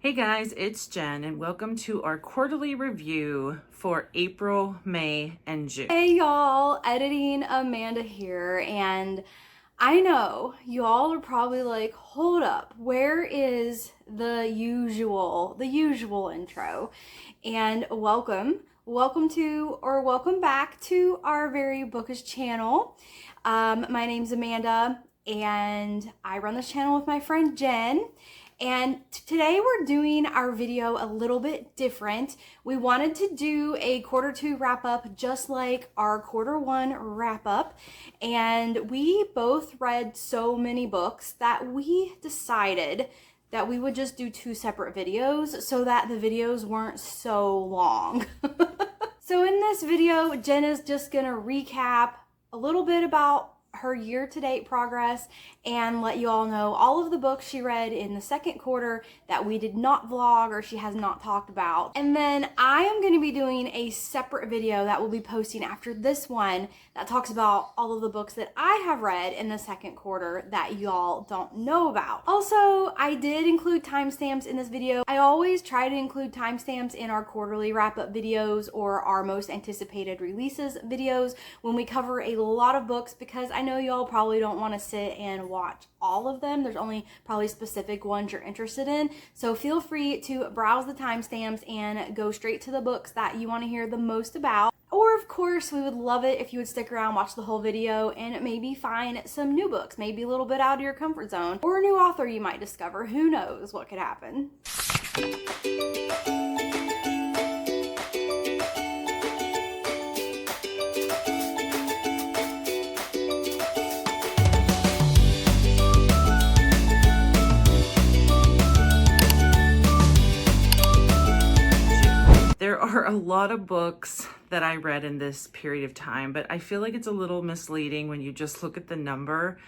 Hey guys, it's Jen and welcome to our quarterly review for April, May, and June. Hey y'all, editing Amanda here, and I know y'all are probably like, hold up, where is the usual intro? And welcome back to our very bookish channel. My name's Amanda and I run this channel with my friend Jen. And today we're doing our video a little bit different. We wanted to do a quarter two wrap up just like our quarter one wrap up. And we both read so many books that we decided that we would just do two separate videos so that the videos weren't so long. So in this video, Jen is just gonna recap a little bit about her year-to-date progress and let you all know all of the books she read in the second quarter that we did not vlog or she has not talked about. And then I am going to be doing a separate video that we'll be posting after this one that talks about all of the books that I have read in the second quarter that y'all don't know about. Also, I did include timestamps in this video. I always try to include timestamps in our quarterly wrap-up videos or our most anticipated releases videos when we cover a lot of books, because I know y'all probably don't want to sit and watch all of them. There's only probably specific ones you're interested in. So feel free to browse the timestamps and go straight to the books that you want to hear the most about. Or of course, we would love it if you would stick around, watch the whole video, and maybe find some new books, maybe a little bit out of your comfort zone, or a new author you might discover. Who knows what could happen. There are a lot of books that I read in this period of time, but I feel like it's a little misleading when you just look at the number,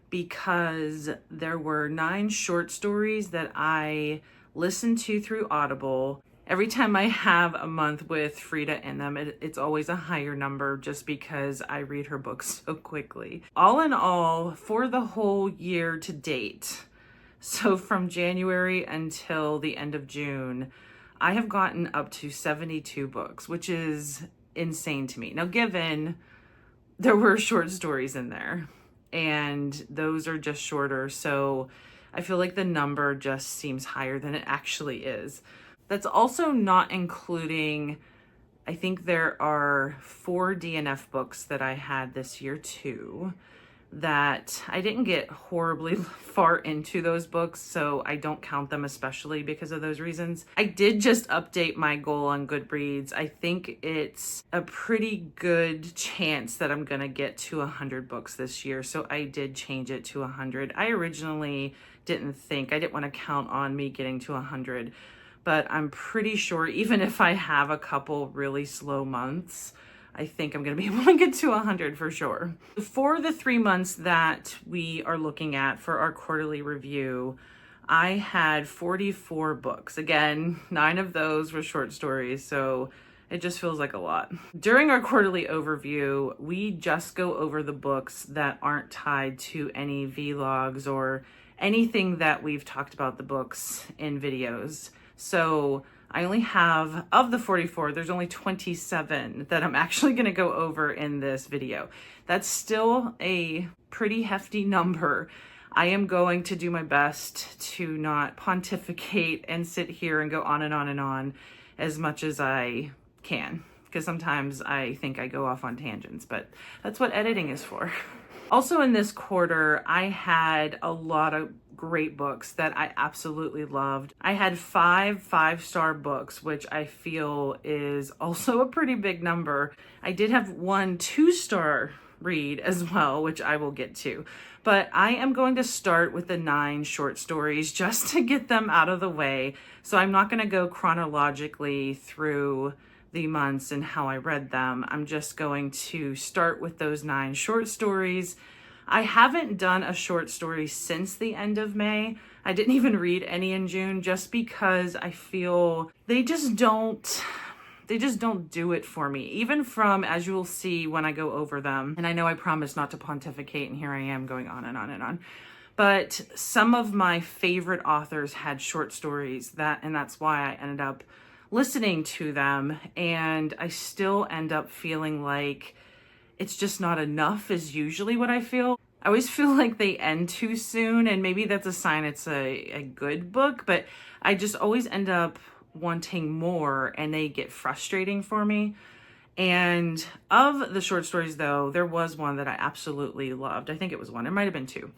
because there were 9 short stories that I listened to through Audible. Every time I have a month with Frida in them, it's always a higher number just because I read her books so quickly. All in all, for the whole year to date, so from January until the end of June, I have gotten up to 72 books, which is insane to me. Now, given there were short stories in there, and those are just shorter, so I feel like the number just seems higher than it actually is. That's also not including, I think there are 4 DNF books that I had this year too, that I didn't get horribly far into those books, so I don't count them, especially because of those reasons. I did just update my goal on Goodreads. I think it's a pretty good chance that I'm gonna get to 100 books this year, so I did change it to 100. I originally I didn't want to count on me getting to 100, but I'm pretty sure even if I have a couple really slow months, I think I'm going to be able to get to 100 for sure. For the 3 months that we are looking at for our quarterly review, I had 44 books. Again, 9 of those were short stories, so it just feels like a lot. During our quarterly overview, we just go over the books that aren't tied to any vlogs or anything that we've talked about the books in videos. So I only have, of the 44, there's only 27 that I'm actually going to go over in this video. That's still a pretty hefty number. I am going to do my best to not pontificate and sit here and go on and on and on as much as I can, because sometimes I think I go off on tangents, but that's what editing is for. Also in this quarter, I had a lot of great books that I absolutely loved. I had 5 5-star books, which I feel is also a pretty big number. I did have 1 2-star read as well, which I will get to. But I am going to start with the 9 short stories just to get them out of the way. So I'm not going to go chronologically through the months and how I read them. I'm just going to start with those 9 short stories. I haven't done a short story since the end of May. I didn't even read any in June just because I feel they just don't do it for me. Even from, as you will see when I go over them, and I know I promised not to pontificate, and here I am going on and on and on. But some of my favorite authors had short stories and that's why I ended up listening to them. And I still end up feeling like it's just not enough is usually what I feel. I always feel like they end too soon, and maybe that's a sign it's a good book, but I just always end up wanting more and they get frustrating for me. And of the short stories though, there was one that I absolutely loved. I think it was one, it might have been two.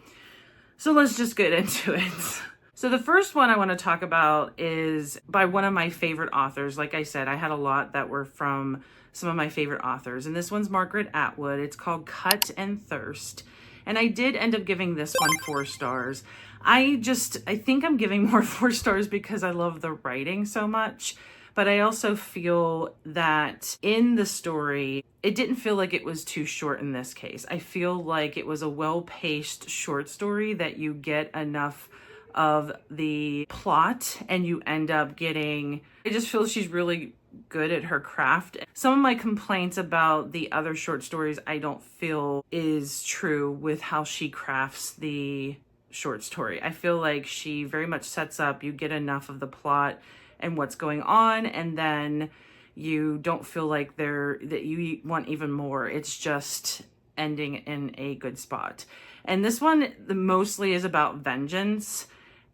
So let's just get into it. So the first one I want to talk about is by one of my favorite authors. Like I said, I had a lot that were from some of my favorite authors, and this one's Margaret Atwood. It's called Cut and Thirst. And I did end up giving this one 4 stars. I think I'm giving more 4 stars because I love the writing so much. But I also feel that in the story, it didn't feel like it was too short in this case. I feel like it was a well-paced short story that you get enough of the plot and you end up getting, I just feel she's really good at her craft. Some of my complaints about the other short stories I don't feel is true with how she crafts the short story. I feel like she very much sets up, you get enough of the plot and what's going on, and then you don't feel like that you want even more. It's just ending in a good spot. And this one mostly is about vengeance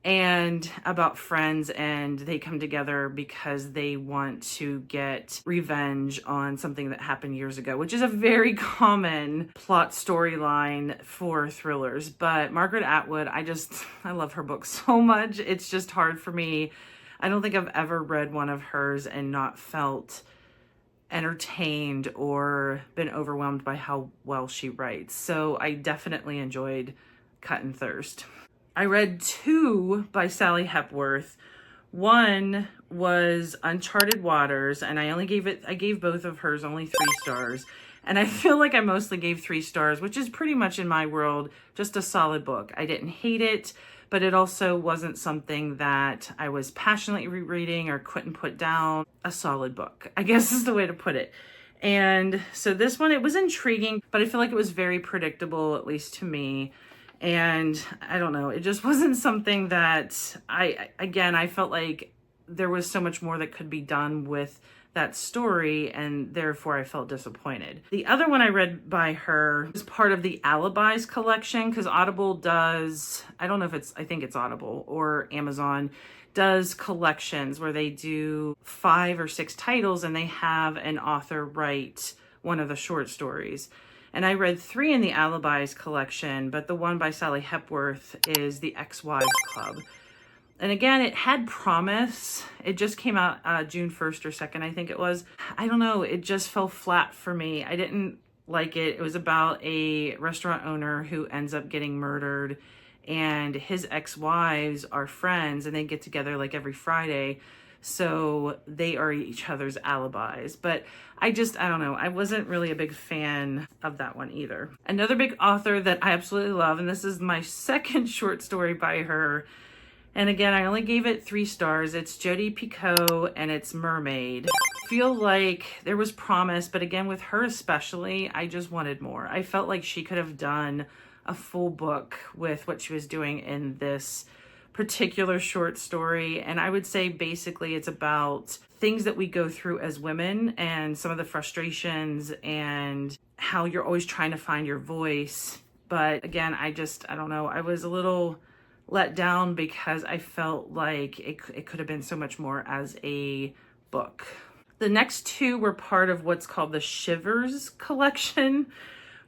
and about friends, and they come together because they want to get revenge on something that happened years ago, which is a very common plot storyline for thrillers. But Margaret Atwood, I love her books so much. It's just hard for me. I don't think I've ever read one of hers and not felt entertained or been overwhelmed by how well she writes. So I definitely enjoyed Cut and Thirst. I read 2 by Sally Hempworth. One was Uncharted Waters, and I gave both of hers only 3 stars. And I feel like I mostly gave 3 stars, which is pretty much in my world just a solid book. I didn't hate it, but it also wasn't something that I was passionately rereading or couldn't put down. A solid book, I guess is the way to put it. And so this one, it was intriguing, but I feel like it was very predictable, at least to me. And I don't know, it just wasn't something that I felt like there was so much more that could be done with that story, and therefore I felt disappointed. The other one I read by her was part of the Alibis collection, because Audible does, I think it's Audible or Amazon, does collections where they do 5 or 6 titles and they have an author write one of the short stories. And I read 3 in the Alibis collection, but the one by Sally Hempworth is the Ex-Wives Club. And again, it had promise. It just came out June 1st or 2nd, I think it was. I don't know, it just fell flat for me. I didn't like it. It was about a restaurant owner who ends up getting murdered, and his ex-wives are friends, and they get together like every Friday. So they are each other's alibis. But I don't know. I wasn't really a big fan of that one either. Another big author that I absolutely love, and this is my second short story by her. And again, I only gave it 3 stars. It's Jodi Picoult, and it's Mermaid. I feel like there was promise, but again, with her especially, I just wanted more. I felt like she could have done a full book with what she was doing in this particular short story. And I would say basically it's about things that we go through as women and some of the frustrations and how you're always trying to find your voice. But again, I don't know. I was a little let down because I felt like it could have been so much more as a book. The next 2 were part of what's called the Shivers collection,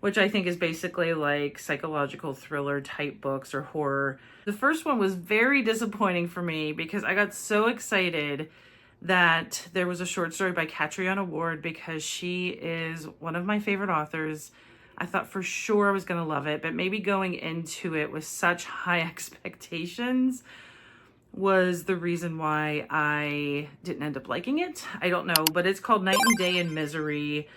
which I think is basically like psychological thriller type books or horror. The first one was very disappointing for me because I got so excited that there was a short story by Catriona Ward because she is one of my favorite authors. I thought for sure I was going to love it, but maybe going into it with such high expectations was the reason why I didn't end up liking it. I don't know, but it's called Night and Day in Misery.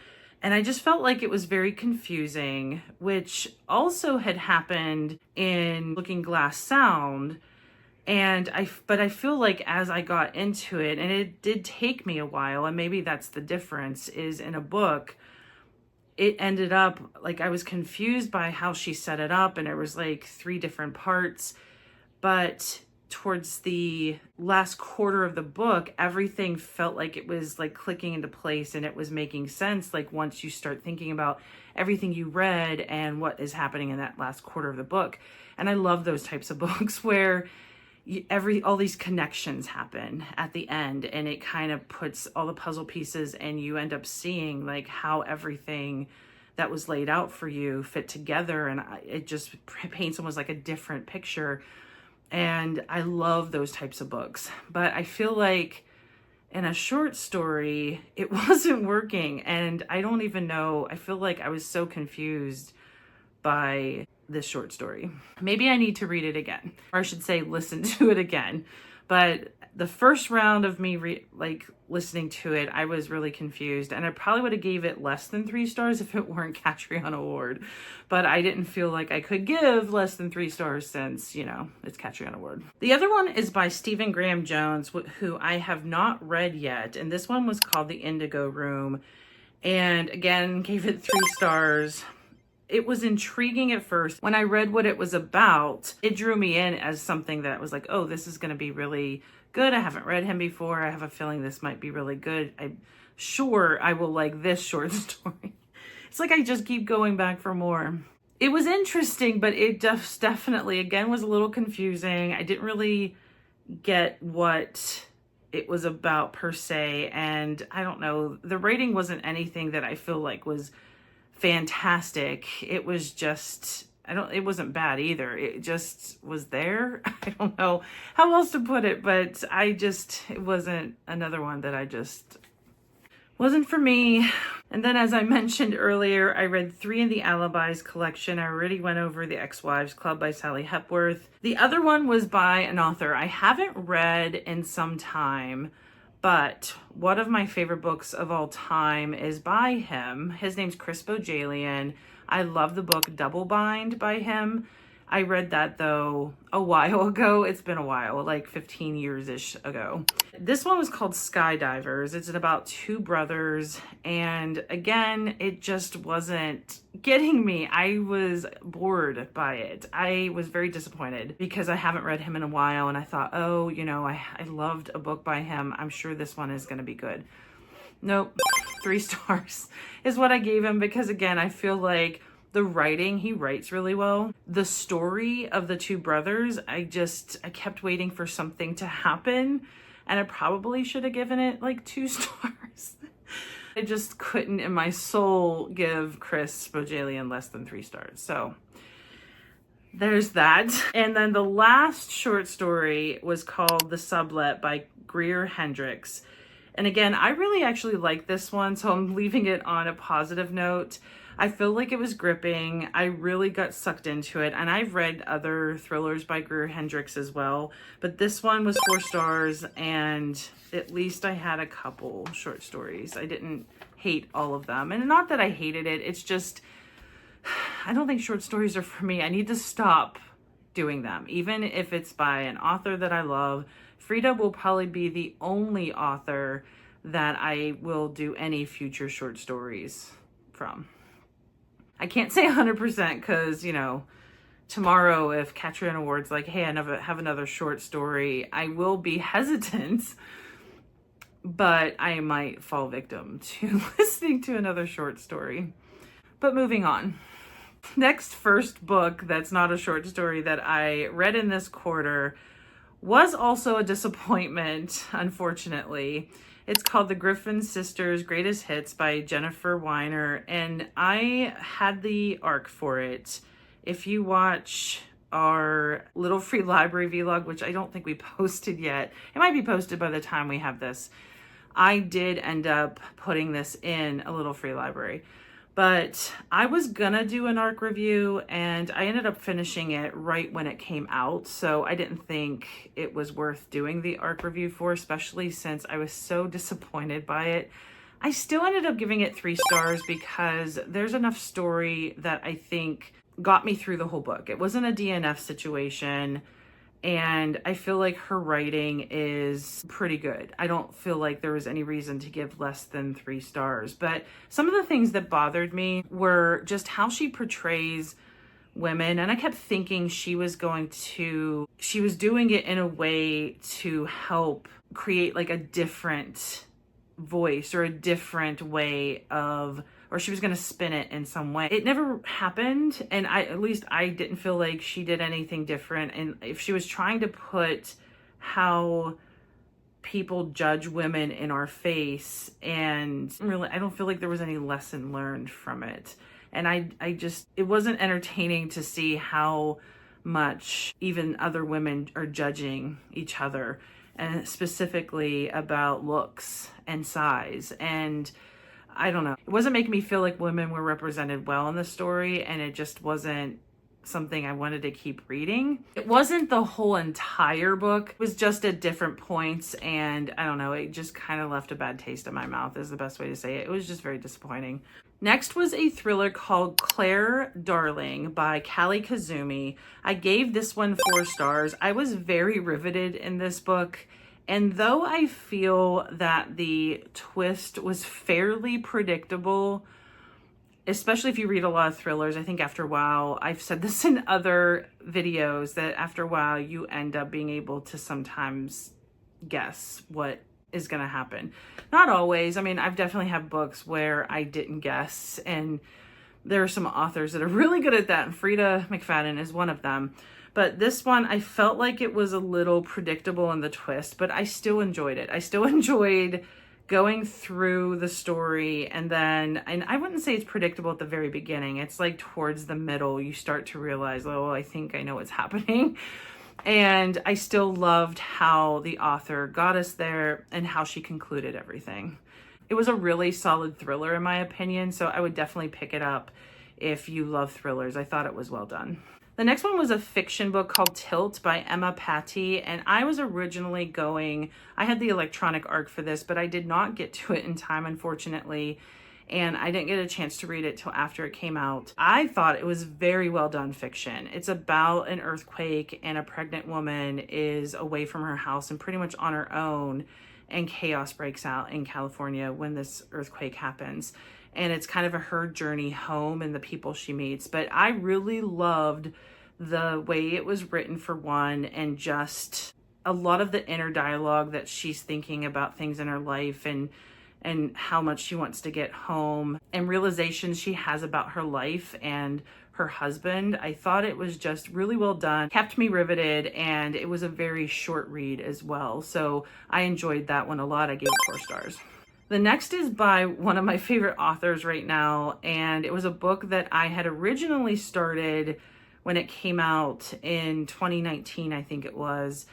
And I just felt like it was very confusing, which also had happened in Looking Glass Sound. But I feel like as I got into it, and it did take me a while, and maybe that's the difference, is in a book, it ended up like I was confused by how she set it up, and it was like 3 different parts. But towards the last quarter of the book, everything felt like it was like clicking into place, and it was making sense. Like once you start thinking about everything you read and what is happening in that last quarter of the book. And I love those types of books where all these connections happen at the end, and it kind of puts all the puzzle pieces, and you end up seeing like how everything that was laid out for you fit together, and it just paints almost like a different picture. And I love those types of books, but I feel like in a short story it wasn't working, and I don't even know, I feel like I was so confused by this short story. Maybe I need to read it again, or I should say listen to it again. But the first round of me listening to it, I was really confused, and I probably would have gave it less than 3 stars if it weren't Catriona Award. But I didn't feel like I could give less than 3 stars since, you know, it's Catriona Award. The other one is by Stephen Graham Jones, who I have not read yet, and this one was called The Indigo Room, and again gave it 3 stars. It was intriguing at first. When I read what it was about, it drew me in as something that was like, oh, this is going to be really good. I haven't read him before. I have a feeling this might be really good. I'm sure I will like this short story. It's like I just keep going back for more. It was interesting, but it just definitely, again, was a little confusing. I didn't really get what it was about per se. And I don't know, the rating wasn't anything that I feel like was fantastic. It was just, it wasn't bad either. It just was there. I don't know how else to put it, but it wasn't another one that wasn't for me. And then, as I mentioned earlier, I read 3 in the Alibis collection. I already went over The Ex-Wives Club by Sally Hepworth. The other one was by an author I haven't read in some time, but one of my favorite books of all time is by him. His name's Chris Bohjalian. I love the book Double Bind by him. I read that though a while ago. It's been a while, like 15 years-ish ago. This one was called Skydivers. It's about 2 brothers, and again, it just wasn't getting me. I was bored by it. I was very disappointed because I haven't read him in a while, and I thought, oh, you know, I loved a book by him. I'm sure this one is going to be good. Nope, 3 stars is what I gave him because, again, I feel like the writing, he writes really well. The story of the 2 brothers, I kept waiting for something to happen, and I probably should have given it like 2 stars. I just couldn't in my soul give Chris Bohjalian less than 3 stars. So there's that. And then the last short story was called The Sublet by Greer Hendricks. And again, I really actually like this one, so I'm leaving it on a positive note. I feel like it was gripping. I really got sucked into it. And I've read other thrillers by Greer Hendricks as well. But this one was 4 stars, and at least I had a couple short stories. I didn't hate all of them. And not that I hated it. It's just, I don't think short stories are for me. I need to stop doing them. Even if it's by an author that I love. Frida will probably be the only author that I will do any future short stories from. I can't say 100% because, you know, tomorrow if Catriona Award's like, hey, I have another short story, I will be hesitant, but I might fall victim to listening to another short story. But moving on. Next first book that's not a short story that I read in this quarter was also a disappointment, unfortunately. It's called The Griffin Sisters Greatest Hits by Jennifer Weiner, and I had the arc for it. If you watch our little free library vlog, which I don't think we posted yet, it might be posted by the time we have this, I did end up putting this in a little free library. But I was gonna do an arc review, and I ended up finishing it right when it came out, so I didn't think it was worth doing the arc review for, especially since I was so disappointed by it. I still ended up giving it 3 stars because there's enough story that I think got me through the whole book. It wasn't a DNF situation, And I feel like her writing is pretty good. I don't feel like there was any reason to give less than 3 stars. But some of the things that bothered me were just how she portrays women. And I kept thinking she was doing it in a way to help create like a different voice or a different way of, or she was going to spin it in some way. It never happened, and at least I didn't feel like she did anything different. And if she was trying to put how people judge women in our face, and really I don't feel like there was any lesson learned from it. And I just, it wasn't entertaining to see how much even other women are judging each other, and specifically about looks and size. And I don't know, it wasn't making me feel like women were represented well in the story, and it just wasn't something I wanted to keep reading. It wasn't the whole entire book, it was just at different points, and I don't know, it just kind of left a bad taste in my mouth is the best way to say it. It was just very disappointing. Next was a thriller called Claire Darling by Callie Kazumi. I gave this one 4 stars. I was very riveted in this book. And though I feel that the twist was fairly predictable, especially if you read a lot of thrillers, I think after a while, I've said this in other videos, that after a while you end up being able to sometimes guess what is going to happen. Not always. I mean, I've definitely had books where I didn't guess, and there are some authors that are really good at that, and Frida McFadden is one of them. But this one, I felt like it was a little predictable in the twist, but I still enjoyed it. I still enjoyed going through the story, and I wouldn't say it's predictable at the very beginning. It's like towards the middle, you start to realize, oh, I think I know what's happening. And I still loved how the author got us there and how she concluded everything. It was a really solid thriller in my opinion, so I would definitely pick it up if you love thrillers. I thought it was well done. The next one was a fiction book called Tilt by Emma Pattee, and I was originally I had the electronic ARC for this, but I did not get to it in time, unfortunately, and I didn't get a chance to read it till after it came out. I thought it was very well done fiction. It's about an earthquake, and a pregnant woman is away from her house and pretty much on her own, and chaos breaks out in California when this earthquake happens. And it's kind of her journey home and the people she meets. But I really loved the way it was written, for one, and just a lot of the inner dialogue that she's thinking about things in her life, and how much she wants to get home, and realizations she has about her life and her husband. I thought it was just really well done, kept me riveted, and it was a very short read as well. So I enjoyed that one a lot. I gave it 4 stars. The next is by one of my favorite authors right now, and it was a book that I had originally started when it came out in 2019, I think it was.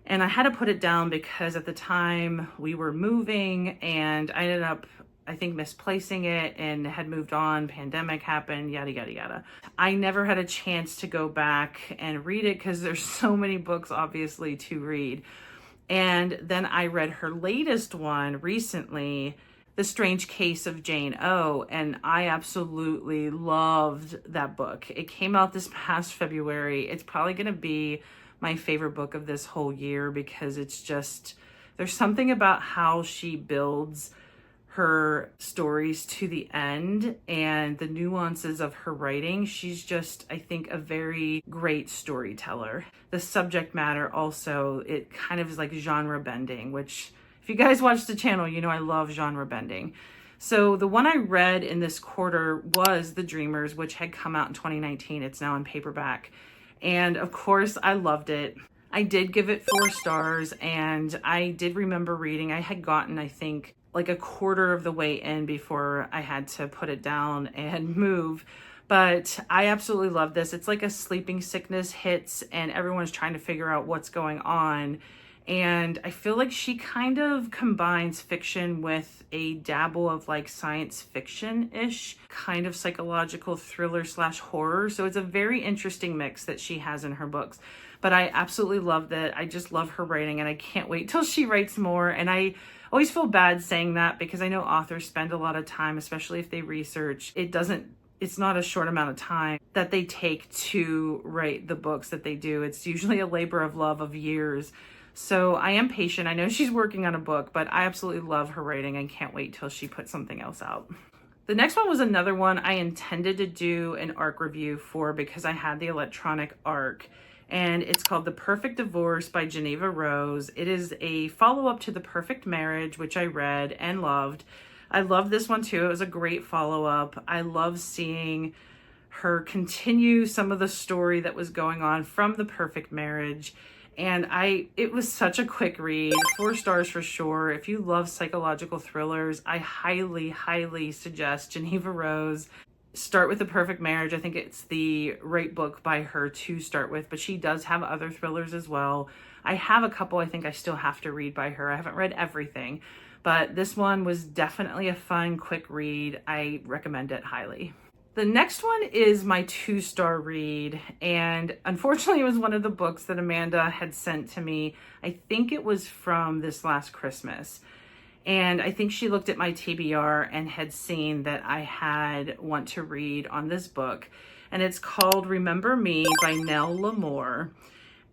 And I had to put it down because at the time we were moving, and I ended up, I think, misplacing it and had moved on. Pandemic happened, yada, yada, yada. I never had a chance to go back and read it because there's so many books, obviously, to read. And then I read her latest one recently, The Strange Case of Jane O, and I absolutely loved that book. It came out this past February. It's probably going to be my favorite book of this whole year because it's just, there's something about how she builds her stories to the end and the nuances of her writing. She's just, I think, a very great storyteller. The subject matter also, it kind of is like genre bending, which if you guys watch the channel, you know I love genre bending. So the one I read in this quarter was The Dreamers, which had come out in 2019. It's now in paperback. And of course, I loved it. I did give it 4 stars, and I did remember reading. I had gotten, I think, like a quarter of the way in before I had to put it down and move. But I absolutely love this. It's like a sleeping sickness hits and everyone's trying to figure out what's going on. And I feel like she kind of combines fiction with a dabble of like science fiction-ish, kind of psychological thriller / horror. So it's a very interesting mix that she has in her books. But I absolutely loved it. I just love her writing, and I can't wait till she writes more. And I always feel bad saying that because I know authors spend a lot of time, especially if they research. It doesn't it's not a short amount of time that they take to write the books that they do. It's usually a labor of love of years. So I am patient. I know she's working on a book, but I absolutely love her writing and can't wait till she puts something else out. The next one was another one I intended to do an ARC review for because I had the electronic ARC, and it's called The Perfect Divorce by Jeneva Rose. It is a follow-up to The Perfect Marriage, which I read and loved. I love this one too. It was a great follow-up. I love seeing her continue some of the story that was going on from The Perfect Marriage. And it was such a quick read, 4 stars for sure. If you love psychological thrillers, I highly, highly suggest Jeneva Rose. Start with The Perfect Marriage. I think it's the right book by her to start with, but she does have other thrillers as well. I have a couple I think I still have to read by her. I haven't read everything, but this one was definitely a fun, quick read. I recommend it highly. The next one is my 2-star read, and unfortunately it was one of the books that Amanda had sent to me. I think it was from this last Christmas. And I think she looked at my TBR and had seen that I had want to read on this book. And it's called Remember Me by Nelle.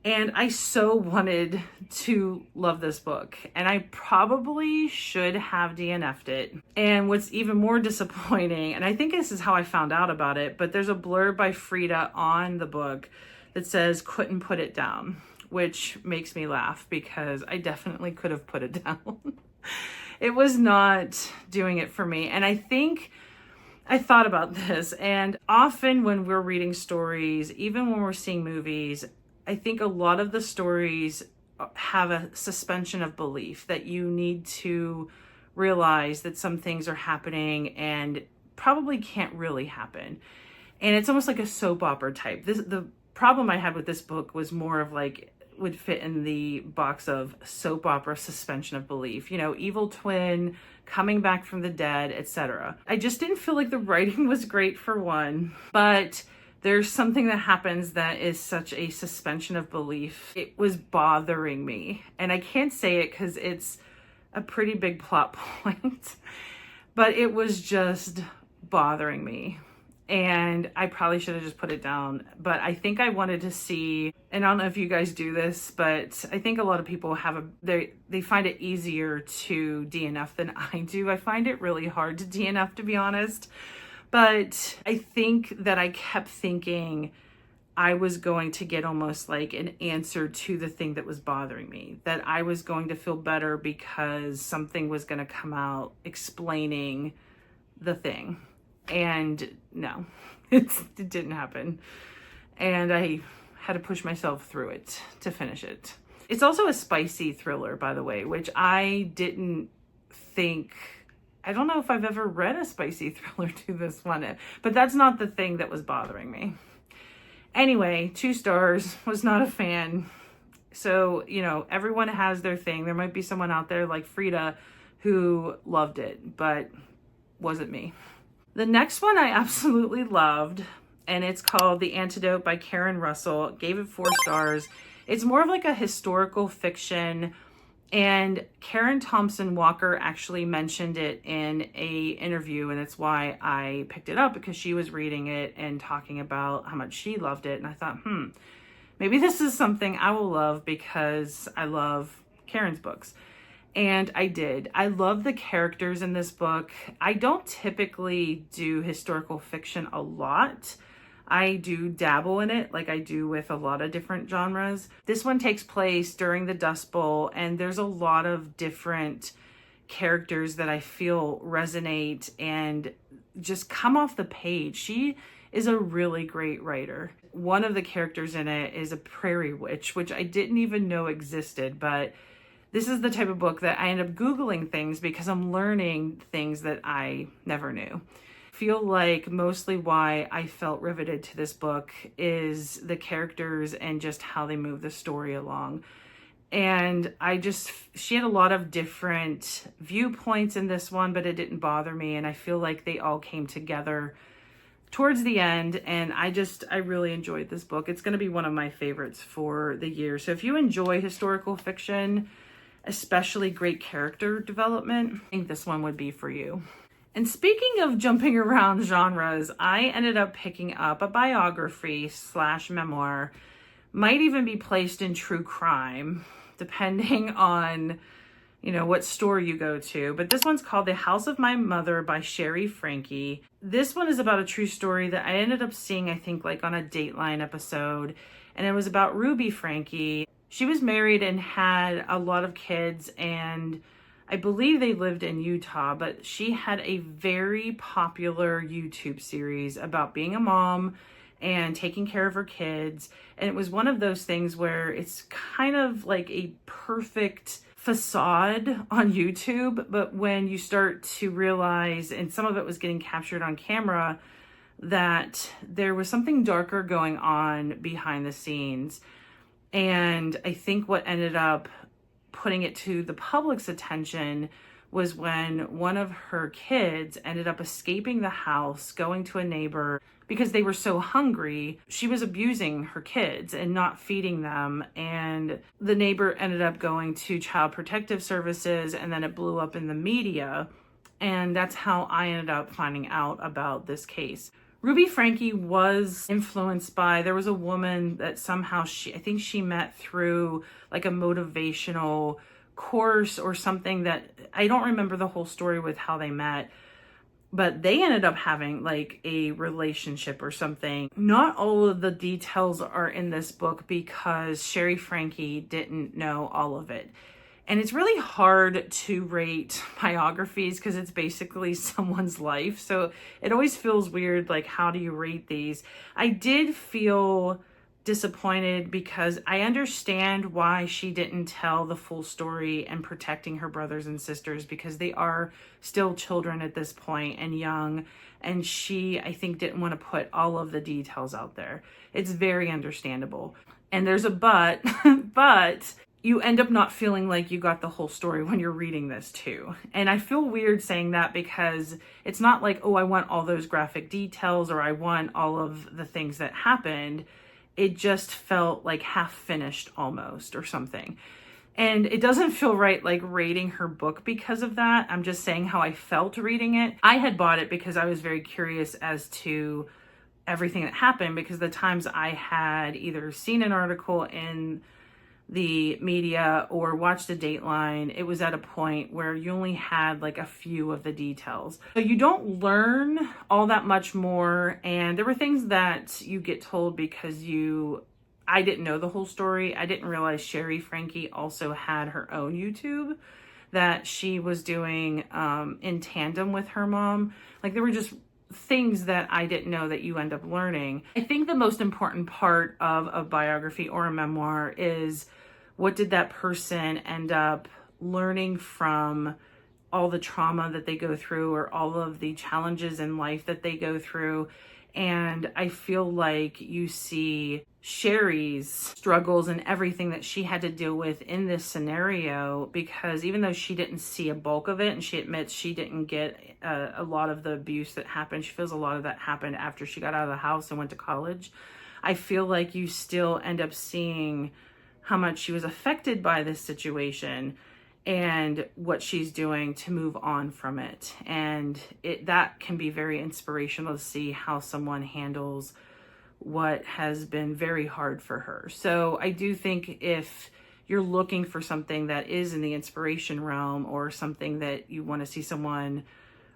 And I so wanted to love this book. And I probably should have DNF'd it. And what's even more disappointing, and I think this is how I found out about it, but there's a blurb by Frida on the book that says, couldn't put it down, which makes me laugh because I definitely could have put it down. It was not doing it for me. And I think I thought about this, and often when we're reading stories, even when we're seeing movies, I think a lot of the stories have a suspension of belief that you need to realize that some things are happening and probably can't really happen. And it's almost like a soap opera type. The problem I had with this book was more of like, would fit in the box of soap opera suspension of belief, you know, evil twin coming back from the dead, etc. I just didn't feel like the writing was great for one, but there's something that happens that is such a suspension of belief. It was bothering me, and I can't say it because it's a pretty big plot point, but it was just bothering me. And I probably should have just put it down, but I think I wanted to see, and I don't know if you guys do this, but I think a lot of people they find it easier to DNF than I do. I find it really hard to DNF, to be honest, but I think that I kept thinking I was going to get almost like an answer to the thing that was bothering me, that I was going to feel better because something was going to come out explaining the thing. And no, it didn't happen. And I had to push myself through it to finish it. It's also a spicy thriller, by the way, which I didn't think, I don't know if I've ever read a spicy thriller to this one, but that's not the thing that was bothering me. Anyway, 2 stars, was not a fan. So, you know, everyone has their thing. There might be someone out there like Frida who loved it, but wasn't me. The next one I absolutely loved, and it's called The Antidote by Karen Russell. Gave it 4 stars. It's more of like a historical fiction, and Karen Thompson Walker actually mentioned it in a interview, and it's why I picked it up, because she was reading it and talking about how much she loved it, and I thought, maybe this is something I will love because I love Karen's books. And I did. I love the characters in this book. I don't typically do historical fiction a lot. I do dabble in it like I do with a lot of different genres. This one takes place during the Dust Bowl, and there's a lot of different characters that I feel resonate and just come off the page. She is a really great writer. One of the characters in it is a prairie witch, which I didn't even know existed, but this is the type of book that I end up Googling things because I'm learning things that I never knew. I feel like mostly why I felt riveted to this book is the characters and just how they move the story along. And she had a lot of different viewpoints in this one, but it didn't bother me. And I feel like they all came together towards the end. And I really enjoyed this book. It's going to be one of my favorites for the year. So if you enjoy historical fiction, especially great character development, I think this one would be for you. And speaking of jumping around genres, I ended up picking up a biography / memoir. Might even be placed in true crime, depending on, what store you go to. But this one's called The House of My Mother by Shari Franke. This one is about a true story that I ended up seeing, I think, like on a Dateline episode. And it was about Ruby Franke. She was married and had a lot of kids, and I believe they lived in Utah, but she had a very popular YouTube series about being a mom and taking care of her kids. And it was one of those things where it's kind of like a perfect facade on YouTube, but when you start to realize, and some of it was getting captured on camera, that there was something darker going on behind the scenes. And I think what ended up putting it to the public's attention was when one of her kids ended up escaping the house, going to a neighbor because they were so hungry. She was abusing her kids and not feeding them. And the neighbor ended up going to Child Protective Services, and then it blew up in the media. And that's how I ended up finding out about this case. Ruby Franke was influenced by, there was a woman that somehow I think she met through like a motivational course or something, that I don't remember the whole story with how they met, but they ended up having like a relationship or something. Not all of the details are in this book because Shari Franke didn't know all of it. And it's really hard to rate biographies because it's basically someone's life. So it always feels weird, like, how do you rate these? I did feel disappointed because I understand why she didn't tell the full story and protecting her brothers and sisters, because they are still children at this point and young. And she, I think, didn't want to put all of the details out there. It's very understandable. And there's a but, but you end up not feeling like you got the whole story when you're reading this too. And I feel weird saying that because it's not like, oh, I want all those graphic details or I want all of the things that happened. It just felt like half finished almost or something. And it doesn't feel right like rating her book because of that. I'm just saying how I felt reading it. I had bought it because I was very curious as to everything that happened, because the times I had either seen an article in the media or watched a Dateline, it was at a point where you only had like a few of the details. So you don't learn all that much more. And there were things that you get told because I didn't know the whole story. I didn't realize Shari Franke also had her own YouTube that she was doing in tandem with her mom. Like, there were just things that I didn't know that you end up learning. I think the most important part of a biography or a memoir is, what did that person end up learning from all the trauma that they go through or all of the challenges in life that they go through. And I feel like you see Shari's struggles and everything that she had to deal with in this scenario, because even though she didn't see a bulk of it, and she admits she didn't get a lot of the abuse that happened, she feels a lot of that happened after she got out of the house and went to college. I feel like you still end up seeing how much she was affected by this situation and what she's doing to move on from it. And that can be very inspirational to see how someone handles what has been very hard for her. So I do think if you're looking for something that is in the inspiration realm, or something that you want to see someone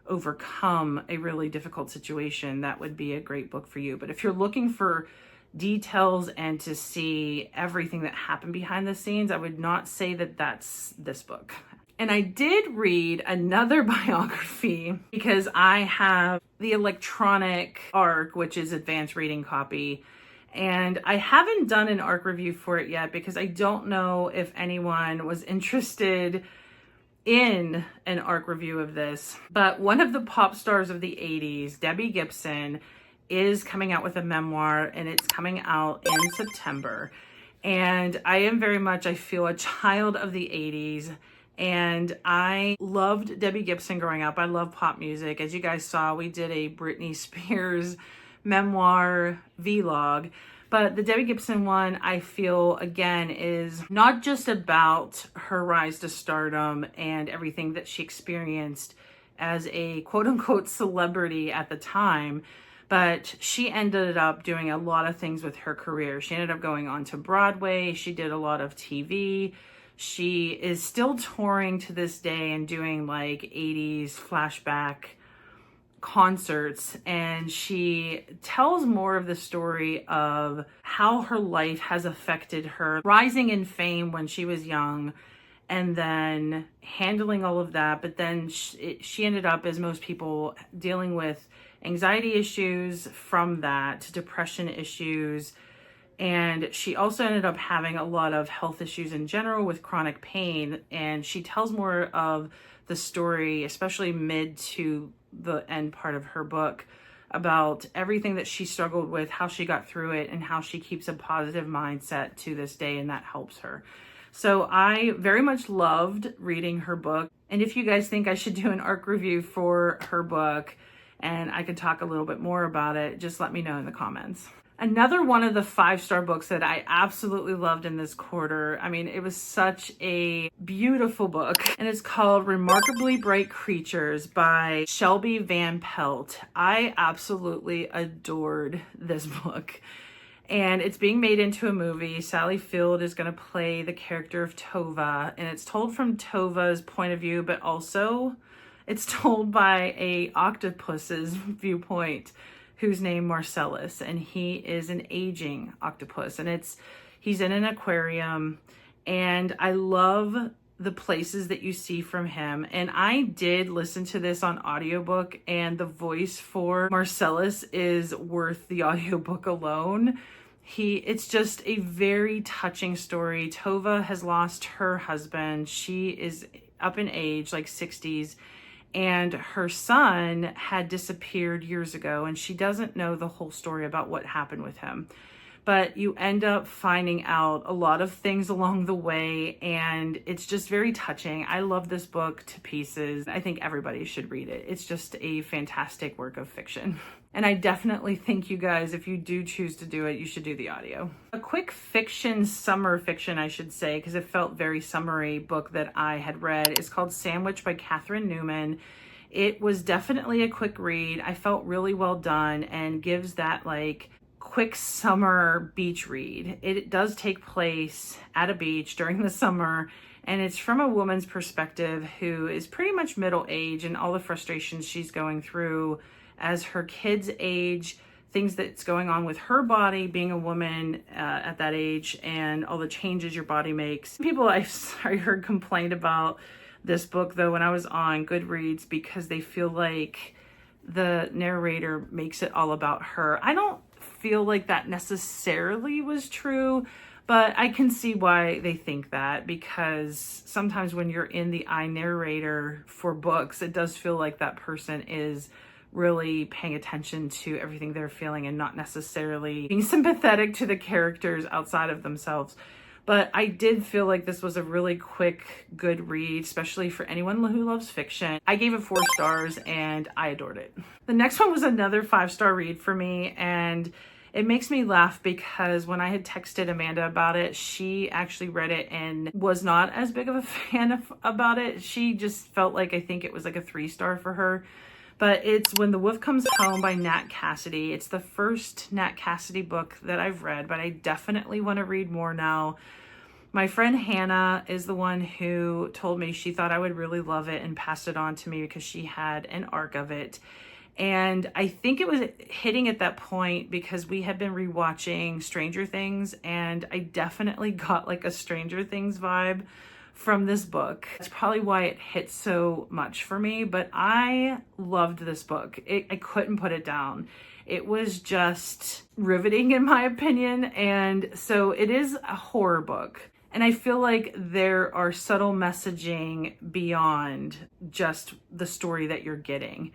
overcome a really difficult situation, that would be a great book for you. But if you're looking for details and to see everything that happened behind the scenes, I would not say that that's this book. And I did read another biography because I have the electronic ARC, which is advanced reading copy. And I haven't done an ARC review for it yet because I don't know if anyone was interested in an ARC review of this. But one of the pop stars of the 80s, Debbie Gibson, is coming out with a memoir, and it's coming out in September. And I am very much, I feel, a child of the 80s. And I loved Debbie Gibson growing up. I love pop music. As you guys saw, we did a Britney Spears memoir vlog. But the Debbie Gibson one, I feel, again, is not just about her rise to stardom and everything that she experienced as a quote-unquote celebrity at the time, but she ended up doing a lot of things with her career. She ended up going on to Broadway. She did a lot of TV. She is still touring to this day and doing like 80s flashback concerts, and she tells more of the story of how her life has affected her rising in fame when she was young and then handling all of that. But then she ended up, as most people, dealing with anxiety issues from that, depression issues, and she also ended up having a lot of health issues in general with chronic pain. And she tells more of the story, especially mid to the end part of her book, about everything that she struggled with, how she got through it, and how she keeps a positive mindset to this day, and that helps her. So I very much loved reading her book. And if you guys think I should do an ARC review for her book and I could talk a little bit more about it, just let me know in the comments. Another one of the 5-star books that I absolutely loved in this quarter, I mean, it was such a beautiful book, and it's called Remarkably Bright Creatures by Shelby Van Pelt. I absolutely adored this book, and it's being made into a movie. Sally Field is going to play the character of Tova, and it's told from Tova's point of view, but also it's told by a octopus's viewpoint, who's named Marcellus, and he is an aging octopus, and he's in an aquarium, and I love the places that you see from him. And I did listen to this on audiobook, and the voice for Marcellus is worth the audiobook alone. It's just a very touching story. Tova has lost her husband. She is up in age, like 60s, and her son had disappeared years ago, and she doesn't know the whole story about what happened with him. But you end up finding out a lot of things along the way, and it's just very touching. I love this book to pieces. I think everybody should read it. It's just a fantastic work of fiction. And I definitely think you guys, if you do choose to do it, you should do the audio. A quick summer fiction, I should say, because it felt very summery, book that I had read is called Sandwhich by Newman. It was definitely a quick read. I felt really well done and gives that like quick summer beach read. It does take place at a beach during the summer, and it's from a woman's perspective who is pretty much middle age and all the frustrations she's going through as her kids age, things that's going on with her body being a woman at that age, and all the changes your body makes. People I heard complained about this book though when I was on Goodreads because they feel like the narrator makes it all about her. I don't feel like that necessarily was true, but I can see why they think that, because sometimes when you're in the eye narrator for books, it does feel like that person is really paying attention to everything they're feeling and not necessarily being sympathetic to the characters outside of themselves. But I did feel like this was a really quick, good read, especially for anyone who loves fiction. I gave it 4 stars and I adored it. The next one was another 5-star read for me, and it makes me laugh because when I had texted Amanda about it, she actually read it and was not as big of a fan about it. She just felt like, I think it was like a 3-star for her. But it's When the Wolf Comes Home by Nat Cassidy. It's the first Nat Cassidy book that I've read, but I definitely want to read more now. My friend Hannah is the one who told me she thought I would really love it and passed it on to me because she had an arc of it. And I think it was hitting at that point because we had been rewatching Stranger Things, and I definitely got like a Stranger Things vibe from this book. That's probably why it hit so much for me, but I loved this book. I couldn't put it down. It was just riveting in my opinion, and so it is a horror book. And I feel like there are subtle messaging beyond just the story that you're getting.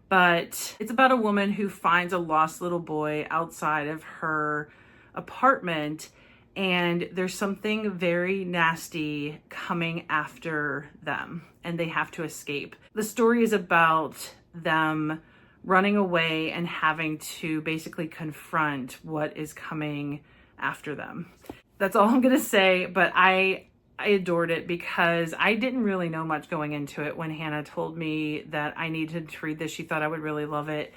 But it's about a woman who finds a lost little boy outside of her apartment, and there's something very nasty coming after them, and they have to escape. The story is about them running away and having to basically confront what is coming after them. That's all I'm gonna say, but I I adored it because I didn't really know much going into it. When Hannah told me that I needed to read this, she thought I would really love it.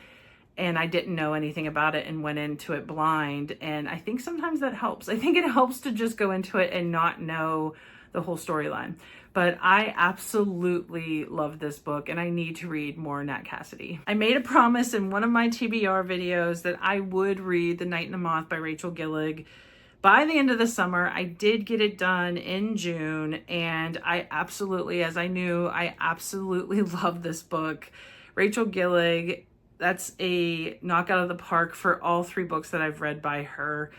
And I didn't know anything about it and went into it blind. And I think sometimes that helps. I think it helps to just go into it and not know the whole storyline. But I absolutely love this book and I need to read more Nat Cassidy. I made a promise in one of my TBR videos that I would read The Night and the Moth by Rachel Gillig by the end of the summer. I did get it done in June, and I absolutely, as I knew, I absolutely love this book. Rachel Gillig, that's a knockout of the park for all 3 books that I've read by her.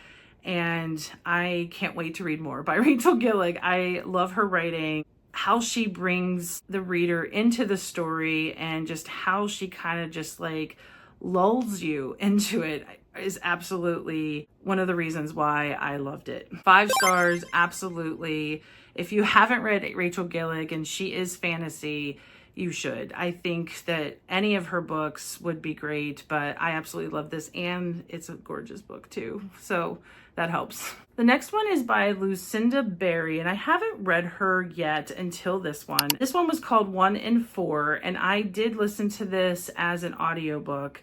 And I can't wait to read more by Rachel Gillig. I love her writing, how she brings the reader into the story, and just how she kind of just like lulls you into it is absolutely one of the reasons why I loved it. 5 stars, absolutely. If you haven't read Rachel Gillig, and she is fantasy, you should. I think that any of her books would be great, but I absolutely love this, and it's a gorgeous book too, so that helps. The next one is by Lucinda Berry, and I haven't read her yet until this one. This one was called 1 in 4, and I did listen to this as an audiobook.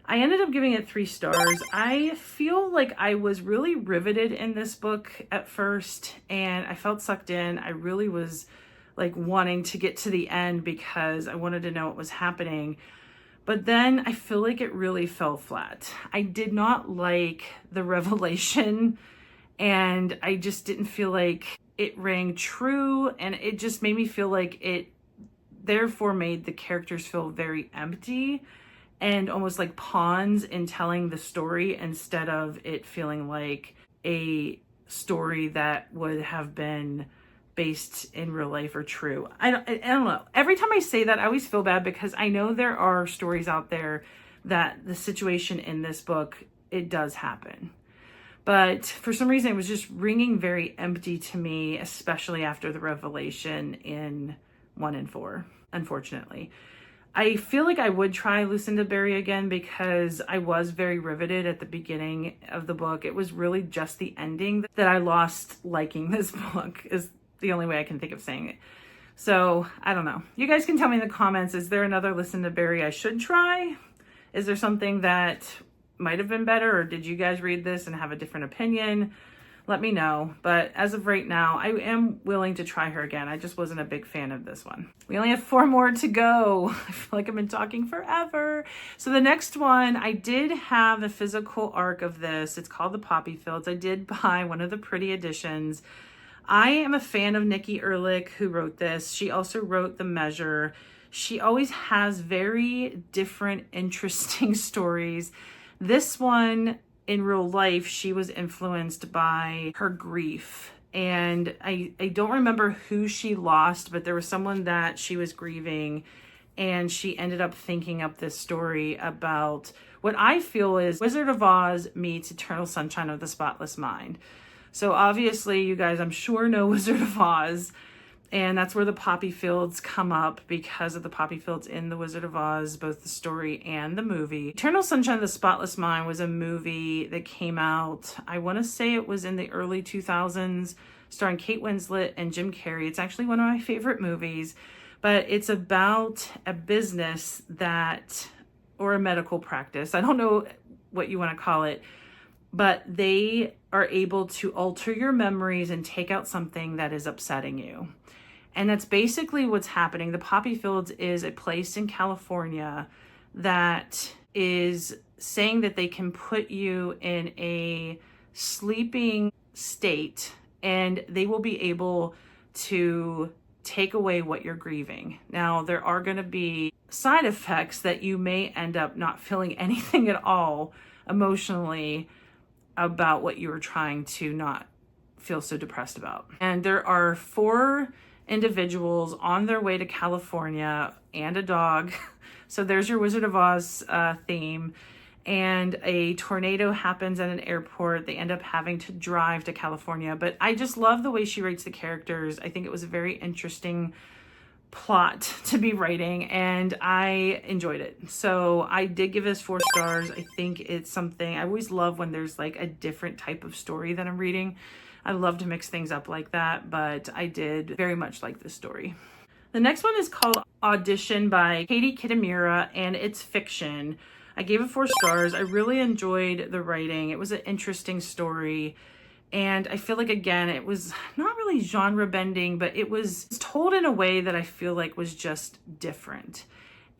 I ended up giving it 3 stars. I feel like I was really riveted in this book at first, and I felt sucked in. I really was like wanting to get to the end because I wanted to know what was happening. But then I feel like it really fell flat. I did not like the revelation, and I just didn't feel like it rang true, and it just made me feel like it therefore made the characters feel very empty and almost like pawns in telling the story, instead of it feeling like a story that would have been based in real life or true. I don't know. Every time I say that, I always feel bad because I know there are stories out there that the situation in this book, it does happen. But for some reason, it was just ringing very empty to me, especially after the revelation in 1 in 4, unfortunately. I feel like I would try Lucinda Berry again because I was very riveted at the beginning of the book. It was really just the ending that I lost liking this book, is the only way I can think of saying it. So I don't know. You guys can tell me in the comments, is there another Lucinda Berry I should try? Is there something that might have been better, or did you guys read this and have a different opinion? Let me know. But as of right now, I am willing to try her again. I just wasn't a big fan of this one. We only have 4 more to go. I feel like I've been talking forever. So the next one, I did have a physical arc of this. It's called The Poppy Fields. I did buy one of the pretty editions. I am a fan of Nikki Erlich, who wrote this. She also wrote The Measure. She always has very different, interesting stories. This one, in real life, she was influenced by her grief. And I don't remember who she lost, but there was someone that she was grieving, and she ended up thinking up this story about what I feel is Wizard of Oz meets Eternal Sunshine of the Spotless Mind. So obviously, you guys, I'm sure, know Wizard of Oz, and that's where the poppy fields come up because of the poppy fields in the Wizard of Oz, both the story and the movie. Eternal Sunshine of the Spotless Mind was a movie that came out, I want to say it was in the early 2000s, starring Kate Winslet and Jim Carrey. It's actually one of my favorite movies, but it's about a business that, or a medical practice, I don't know what you want to call it, but they are able to alter your memories and take out something that is upsetting you. And that's basically what's happening. The Poppy Fields is a place in California that is saying that they can put you in a sleeping state and they will be able to take away what you're grieving. Now, there are going to be side effects that you may end up not feeling anything at all emotionally about what you were trying to not feel so depressed about. And there are 4 individuals on their way to California and a dog. So there's your Wizard of Oz theme. And a tornado happens at an airport. They end up having to drive to California. But I just love the way she writes the characters. I think it was a very interesting plot to be writing, and I enjoyed it. So I did give this 4 stars. I think it's something I always love when there's like a different type of story that I'm reading. I love to mix things up like that, but I did very much like this story. The next one is called Audition by Katie Kitamura, and it's fiction. I gave it 4 stars. I really enjoyed the writing. It was an interesting story. And I feel like, again, it was not really genre bending, but it was told in a way that I feel like was just different.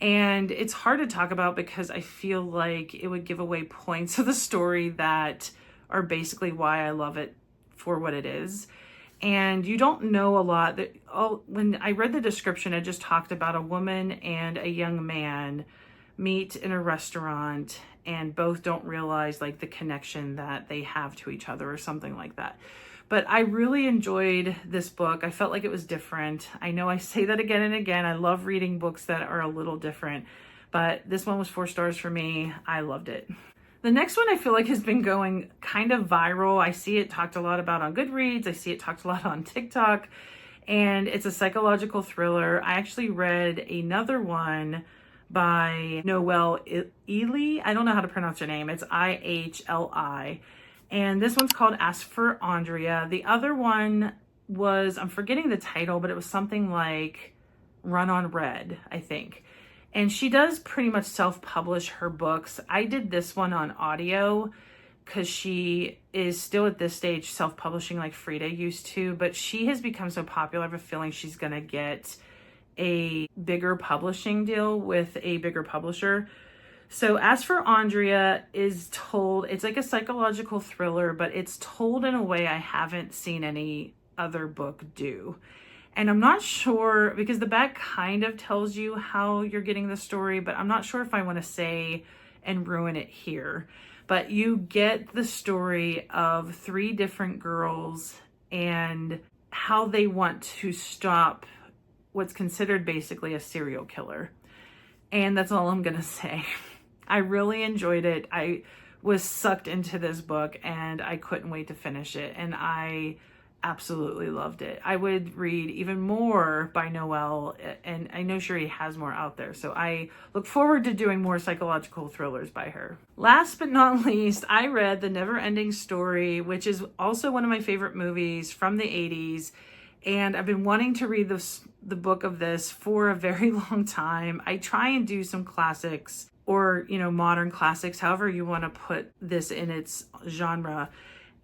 And it's hard to talk about because I feel like it would give away points of the story that are basically why I love it for what it is. And you don't know a lot. When I read the description, it just talked about a woman and a young man meet in a restaurant and both don't realize like the connection that they have to each other or something like that. But I really enjoyed this book. I felt like it was different. I know I say that again and again. I love reading books that are a little different, but this one was 4 stars for me. I loved it. The next one I feel like has been going kind of viral. I see it talked a lot about on Goodreads. I see it talked a lot on TikTok, and it's a psychological thriller. I actually read another one by Nelle. I don't know how to pronounce her name. It's Ihli. And this one's called Ask for Andrea. The other one was, I'm forgetting the title, but it was something like Run on Red, I think. And she does pretty much self-publish her books. I did this one on audio because she is still at this stage self-publishing like Frida used to, but she has become so popular. I have a feeling she's going to get a bigger publishing deal with a bigger publisher. So As for Andrea is told, it's like a psychological thriller, but it's told in a way I haven't seen any other book do. And I'm not sure, because the back kind of tells you how you're getting the story, but I'm not sure if I want to say and ruin it here. But you get the story of 3 different girls and how they want to stop what's considered basically a serial killer. And that's all I'm going to say. I really enjoyed it. I was sucked into this book and I couldn't wait to finish it. And I absolutely loved it. I would read even more by Nelle, and I know Shari has more out there. So I look forward to doing more psychological thrillers by her. Last but not least, I read The Never-Ending Story, which is also one of my favorite movies from the 80s. And I've been wanting to read the book of this for a very long time. I try and do some classics or, modern classics, however you want to put this in its genre.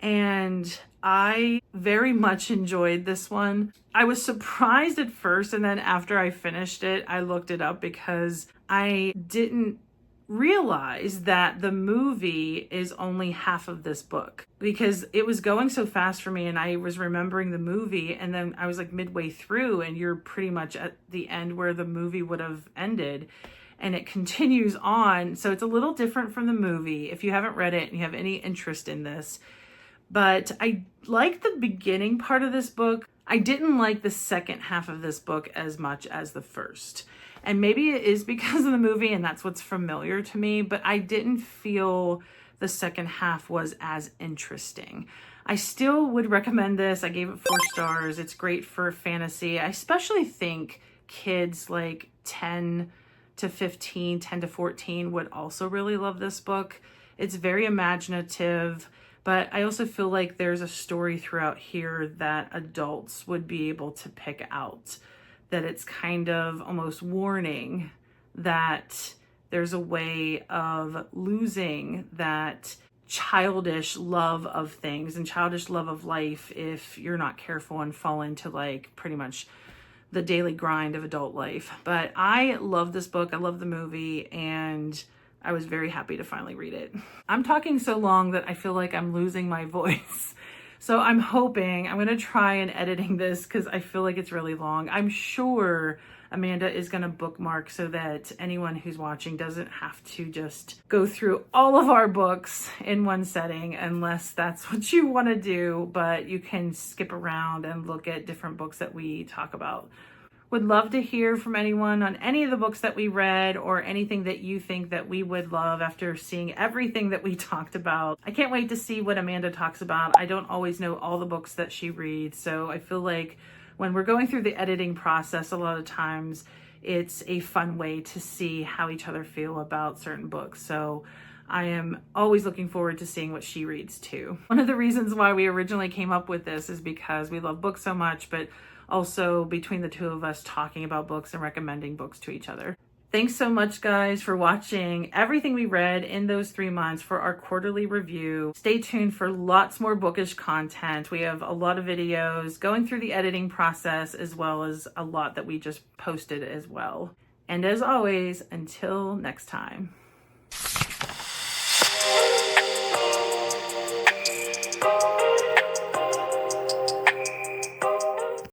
And I very much enjoyed this one. I was surprised at first, and then after I finished it, I looked it up because I didn't realize that the movie is only half of this book, because it was going so fast for me and I was remembering the movie, and then I was like midway through and you're pretty much at the end where the movie would have ended, and it continues on. So it's a little different from the movie if you haven't read it and you have any interest in this. But I like the beginning part of this book. I didn't like the second half of this book as much as the first. And maybe it is because of the movie and that's what's familiar to me, but I didn't feel the second half was as interesting. I still would recommend this. I gave it 4 stars. It's great for fantasy. I especially think kids like 10 to 15, 10 to 14 would also really love this book. It's very imaginative. But I also feel like there's a story throughout here that adults would be able to pick out, that it's kind of almost warning that there's a way of losing that childish love of things and childish love of life if you're not careful and fall into like pretty much the daily grind of adult life. But I love this book. I love the movie, and I was very happy to finally read it. I'm talking so long that I feel like I'm losing my voice. So I'm hoping, I'm going to try and editing this because I feel like it's really long. I'm sure Amanda is going to bookmark so that anyone who's watching doesn't have to just go through all of our books in one setting, unless that's what you want to do, but you can skip around and look at different books that we talk about. Would love to hear from anyone on any of the books that we read or anything that you think that we would love after seeing everything that we talked about. I can't wait to see what Amanda talks about. I don't always know all the books that she reads, so I feel like when we're going through the editing process, a lot of times it's a fun way to see how each other feel about certain books. So I am always looking forward to seeing what she reads too. One of the reasons why we originally came up with this is because we love books so much, but also between the two of us talking about books and recommending books to each other. Thanks so much, guys, for watching everything we read in those 3 months for our quarterly review. Stay tuned for lots more bookish content. We have a lot of videos going through the editing process, as well as a lot that we just posted as well. And as always, until next time.